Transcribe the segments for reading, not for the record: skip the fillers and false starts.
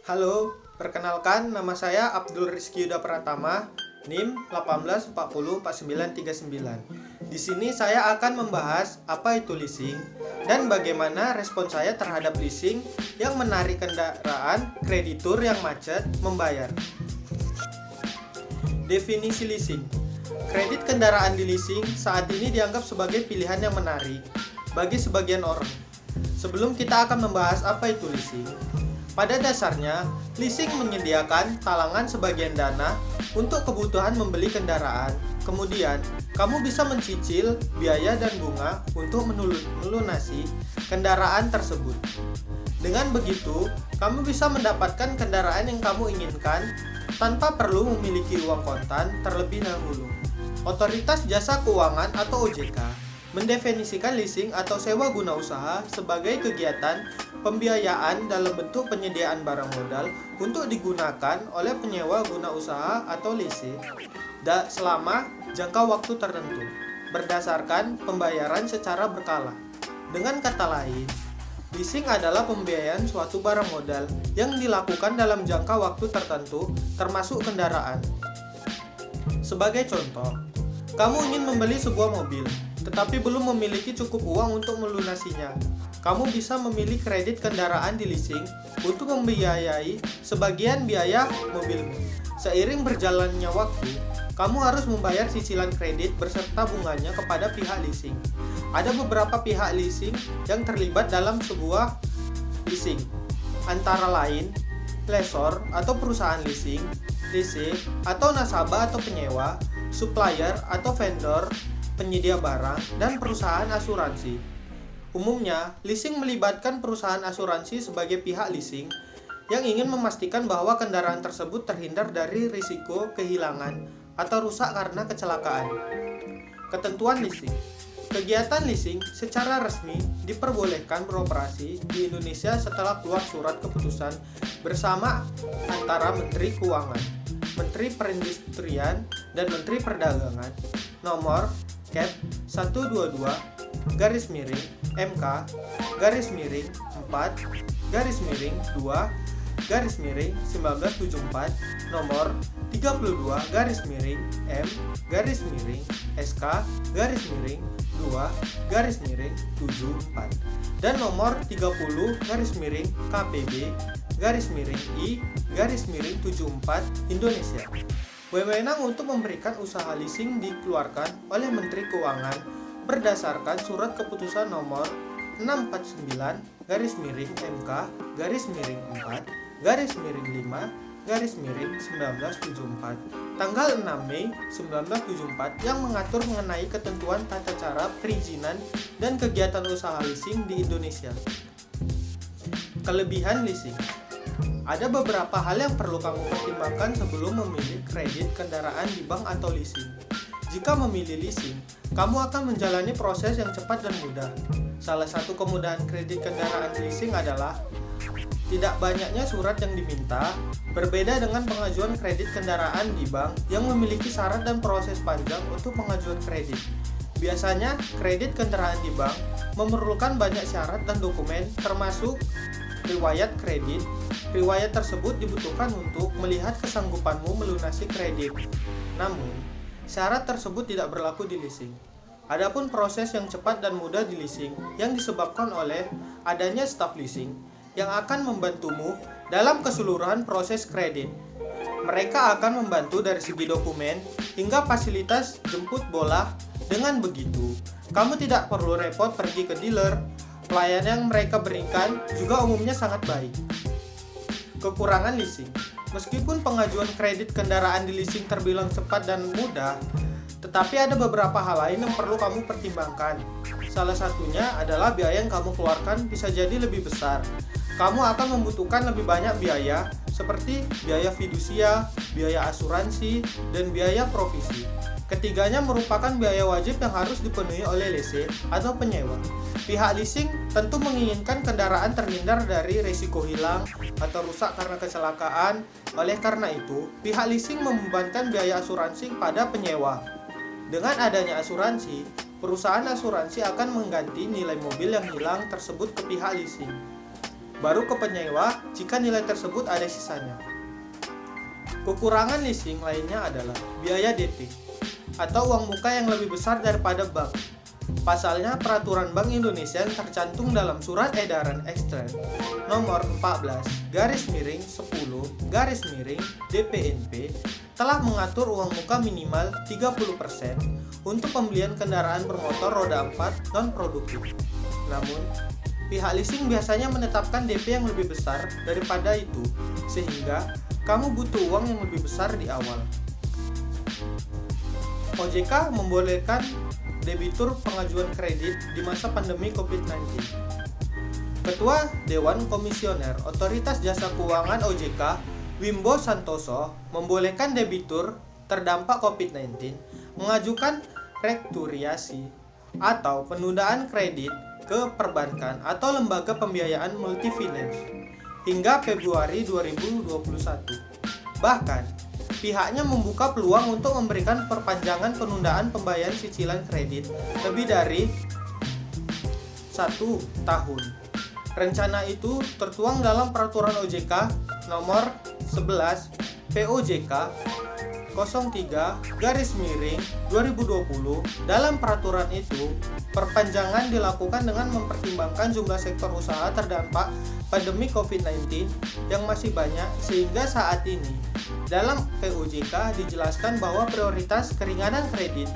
Halo, perkenalkan nama saya Abdul Rizky Yuda Pratama, NIM 18404939. Di sini saya akan membahas apa itu leasing dan bagaimana respon saya terhadap leasing yang menarik kendaraan kreditur yang macet membayar. Definisi leasing. Kredit kendaraan di leasing saat ini dianggap sebagai pilihan yang menarik bagi sebagian orang. Sebelum kita akan membahas apa itu leasing, pada dasarnya, leasing menyediakan talangan sebagian dana untuk kebutuhan membeli kendaraan. Kemudian, kamu bisa mencicil biaya dan bunga untuk melunasi kendaraan tersebut. Dengan begitu, kamu bisa mendapatkan kendaraan yang kamu inginkan tanpa perlu memiliki uang kontan terlebih dahulu. Otoritas Jasa Keuangan atau OJK mendefinisikan leasing atau sewa guna usaha sebagai kegiatan pembiayaan dalam bentuk penyediaan barang modal untuk digunakan oleh penyewa guna usaha atau leasing selama jangka waktu tertentu berdasarkan pembayaran secara berkala. Dengan kata lain, leasing adalah pembiayaan suatu barang modal yang dilakukan dalam jangka waktu tertentu termasuk kendaraan. Sebagai contoh, kamu ingin membeli sebuah mobil tetapi belum memiliki cukup uang untuk melunasinya. Kamu bisa memilih kredit kendaraan di leasing untuk membiayai sebagian biaya mobilmu. Seiring berjalannya waktu, kamu harus membayar cicilan kredit beserta bunganya kepada pihak leasing. Ada beberapa pihak leasing yang terlibat dalam sebuah leasing, antara lain lessor atau perusahaan leasing, leasing atau nasabah atau penyewa, supplier atau vendor, penyedia barang, dan perusahaan asuransi. Umumnya, leasing melibatkan perusahaan asuransi sebagai pihak leasing yang ingin memastikan bahwa kendaraan tersebut terhindar dari risiko kehilangan atau rusak karena kecelakaan. Ketentuan leasing. Kegiatan leasing secara resmi diperbolehkan beroperasi di Indonesia setelah keluar surat keputusan bersama antara Menteri Keuangan, Menteri Perindustrian, dan Menteri Perdagangan nomor Cap 122 garis miring MK garis miring 4 garis miring 2 garis miring 1974 nomor 32 garis miring M garis miring SK garis miring 2 garis miring 74 dan nomor 30 garis miring KPB garis miring I garis miring 74 Indonesia. Wewenang untuk memberikan usaha leasing dikeluarkan oleh Menteri Keuangan berdasarkan surat keputusan nomor 649 garis miring MK garis miring 4 garis miring 5 garis miring 1974 tanggal 6 Mei 1974 yang mengatur mengenai ketentuan tata cara perizinan dan kegiatan usaha leasing di Indonesia. Kelebihan leasing. Ada beberapa hal yang perlu kamu pertimbangkan sebelum memilih kredit kendaraan di bank atau leasing. Jika memilih leasing, kamu akan menjalani proses yang cepat dan mudah. Salah satu kemudahan kredit kendaraan leasing adalah tidak banyaknya surat yang diminta, berbeda dengan pengajuan kredit kendaraan di bank yang memiliki syarat dan proses panjang untuk pengajuan kredit. Biasanya, kredit kendaraan di bank memerlukan banyak syarat dan dokumen termasuk riwayat kredit. Riwayat tersebut dibutuhkan untuk melihat kesanggupanmu melunasi kredit. Namun, syarat tersebut tidak berlaku di leasing. Adapun proses yang cepat dan mudah di leasing yang disebabkan oleh adanya staf leasing yang akan membantumu dalam keseluruhan proses kredit. Mereka akan membantu dari segi dokumen hingga fasilitas jemput bola. Dengan begitu, kamu tidak perlu repot pergi ke dealer. Pelayanan yang mereka berikan juga umumnya sangat baik. Kekurangan leasing. Meskipun pengajuan kredit kendaraan di leasing terbilang cepat dan mudah, tetapi ada beberapa hal lain yang perlu kamu pertimbangkan. Salah satunya adalah biaya yang kamu keluarkan bisa jadi lebih besar. Kamu akan membutuhkan lebih banyak biaya seperti biaya fidusia, biaya asuransi, dan biaya provisi. Ketiganya merupakan biaya wajib yang harus dipenuhi oleh lessee atau penyewa. Pihak leasing tentu menginginkan kendaraan terhindar dari risiko hilang atau rusak karena kecelakaan. Oleh karena itu, pihak leasing membebankan biaya asuransi pada penyewa. Dengan adanya asuransi, perusahaan asuransi akan mengganti nilai mobil yang hilang tersebut ke pihak leasing. baru ke penyewa jika nilai tersebut ada sisanya. Kekurangan leasing lainnya adalah biaya DP atau uang muka yang lebih besar daripada bank. Pasalnya, peraturan Bank Indonesia yang tercantum dalam Surat Edaran Ekstern nomor 14/10/DPNP telah mengatur uang muka minimal 30% untuk pembelian kendaraan bermotor roda 4 non-produktif. Namun, pihak leasing biasanya menetapkan DP yang lebih besar daripada itu, sehingga kamu butuh uang yang lebih besar di awal. OJK membolehkan debitur pengajuan kredit di masa pandemi COVID-19. Ketua Dewan Komisioner Otoritas Jasa Keuangan OJK, Wimbo Santoso, membolehkan debitur terdampak COVID-19 mengajukan rekturiasi atau penundaan kredit ke perbankan atau lembaga pembiayaan multifinance hingga Februari 2021. Bahkan, pihaknya membuka peluang untuk memberikan perpanjangan penundaan pembayaran cicilan kredit lebih dari 1 tahun. Rencana itu tertuang dalam Peraturan OJK nomor 11 POJK 03/2020. Dalam peraturan itu, perpanjangan dilakukan dengan mempertimbangkan jumlah sektor usaha terdampak pandemi COVID-19 yang masih banyak, sehingga saat ini dalam POJK dijelaskan bahwa prioritas keringanan kredit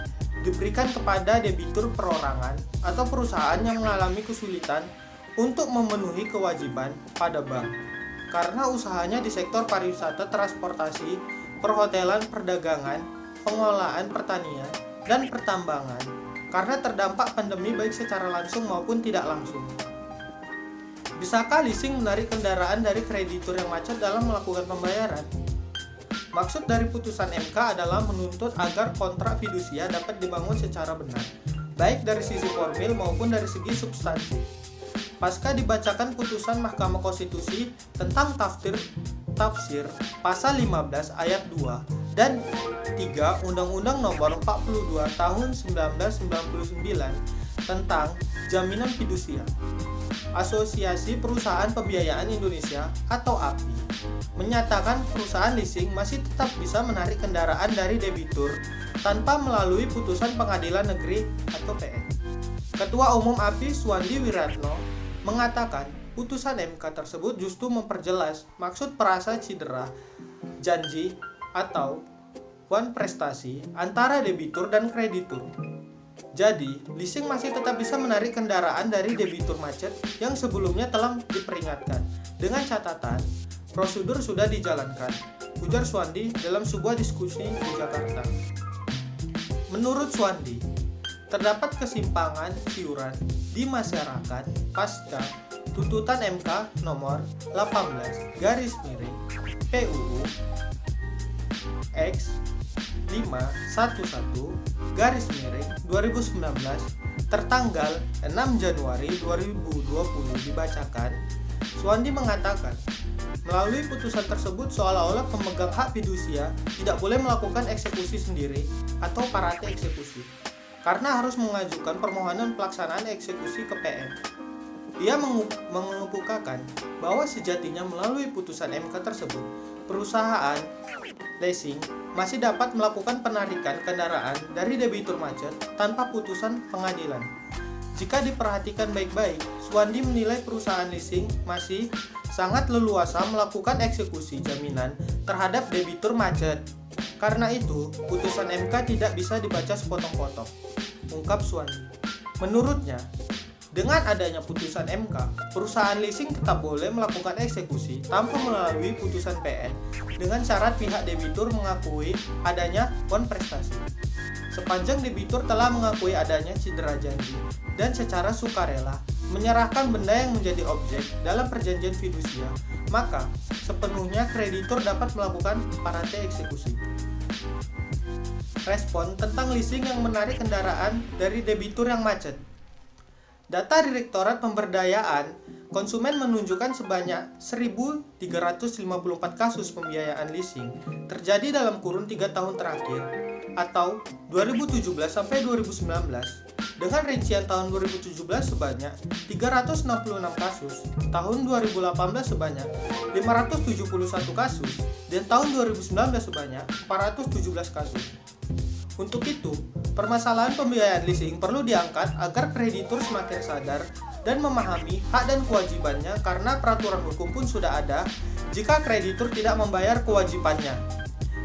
diberikan kepada debitur perorangan atau perusahaan yang mengalami kesulitan untuk memenuhi kewajiban pada bank karena usahanya di sektor pariwisata, transportasi, perhotelan, perdagangan, pengolahan pertanian, dan pertambangan karena terdampak pandemi baik secara langsung maupun tidak langsung. Bisakah leasing menarik kendaraan dari kreditur yang macet dalam melakukan pembayaran? Maksud dari putusan MK adalah menuntut agar kontrak fidusia dapat dibangun secara benar, baik dari sisi formil maupun dari segi substansi. Pasca dibacakan putusan Mahkamah Konstitusi tentang tafsir pasal 15 ayat 2 dan 3 Undang-Undang Nomor 42 Tahun 1999 tentang jaminan fidusia, Asosiasi Perusahaan Pembiayaan Indonesia atau API menyatakan perusahaan leasing masih tetap bisa menarik kendaraan dari debitur tanpa melalui putusan pengadilan negeri atau PN. Ketua Umum API Suwandi Wiratno mengatakan putusan MK tersebut justru memperjelas maksud perasa cedera, janji, atau wan prestasi antara debitur dan kreditur. Jadi, leasing masih tetap bisa menarik kendaraan dari debitur macet yang sebelumnya telah diperingatkan. Dengan catatan, prosedur sudah dijalankan, ujar Suwandi dalam sebuah diskusi di Jakarta. Menurut Suwandi, terdapat kesimpangan siuran di masyarakat pasca tuntutan MK nomor 18/PUU X 511/2019 tertanggal 6 Januari 2020 dibacakan. Suwandi mengatakan, melalui putusan tersebut seolah-olah pemegang hak fidusia tidak boleh melakukan eksekusi sendiri atau parate eksekusi karena harus mengajukan permohonan pelaksanaan eksekusi ke PN. Ia mengemukakan bahwa sejatinya melalui putusan MK tersebut, perusahaan leasing masih dapat melakukan penarikan kendaraan dari debitur macet tanpa putusan pengadilan. Jika diperhatikan baik-baik, Suwandi menilai perusahaan leasing masih sangat leluasa melakukan eksekusi jaminan terhadap debitur macet. Karena itu, putusan MK tidak bisa dibaca sepotong-potong, ungkap Suwandi. Menurutnya, dengan adanya putusan MK, perusahaan leasing tetap boleh melakukan eksekusi tanpa melalui putusan PN dengan syarat pihak debitur mengakui adanya wan prestasi. Sepanjang debitur telah mengakui adanya cedera janji dan secara sukarela menyerahkan benda yang menjadi objek dalam perjanjian fidusia, maka sepenuhnya kreditur dapat melakukan parate eksekusi. Respon tentang leasing yang menarik kendaraan dari debitur yang macet. Data Direktorat Pemberdayaan Konsumen menunjukkan sebanyak 1.354 kasus pembiayaan leasing terjadi dalam kurun 3 tahun terakhir atau 2017 sampai 2019 dengan rincian tahun 2017 sebanyak 366 kasus, tahun 2018 sebanyak 571 kasus, dan tahun 2019 sebanyak 417 kasus. Untuk itu, permasalahan pembiayaan leasing perlu diangkat agar kreditur semakin sadar dan memahami hak dan kewajibannya karena peraturan hukum pun sudah ada jika kreditur tidak membayar kewajibannya.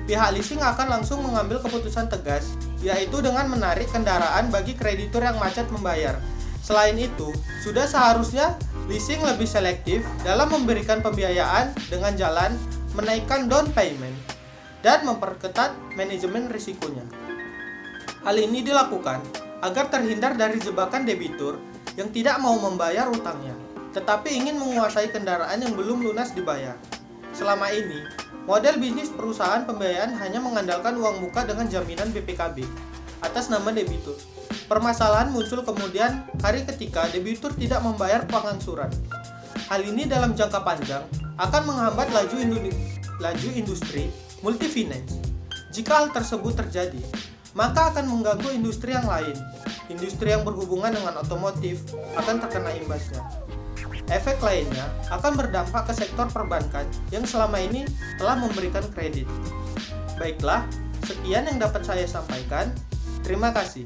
Pihak leasing akan langsung mengambil keputusan tegas, yaitu dengan menarik kendaraan bagi kreditur yang macet membayar. Selain itu, sudah seharusnya leasing lebih selektif dalam memberikan pembiayaan dengan jalan menaikkan down payment dan memperketat manajemen risikonya. Hal ini dilakukan agar terhindar dari jebakan debitur yang tidak mau membayar utangnya, tetapi ingin menguasai kendaraan yang belum lunas dibayar. Selama ini, model bisnis perusahaan pembiayaan hanya mengandalkan uang muka dengan jaminan BPKB atas nama debitur. Permasalahan muncul kemudian hari ketika debitur tidak membayar pengangsuran. Hal ini dalam jangka panjang akan menghambat laju industri multifinance. Jika hal tersebut terjadi, maka akan mengganggu industri yang lain. Industri yang berhubungan dengan otomotif akan terkena imbasnya. Efek lainnya akan berdampak ke sektor perbankan yang selama ini telah memberikan kredit. Baiklah, sekian yang dapat saya sampaikan. Terima kasih.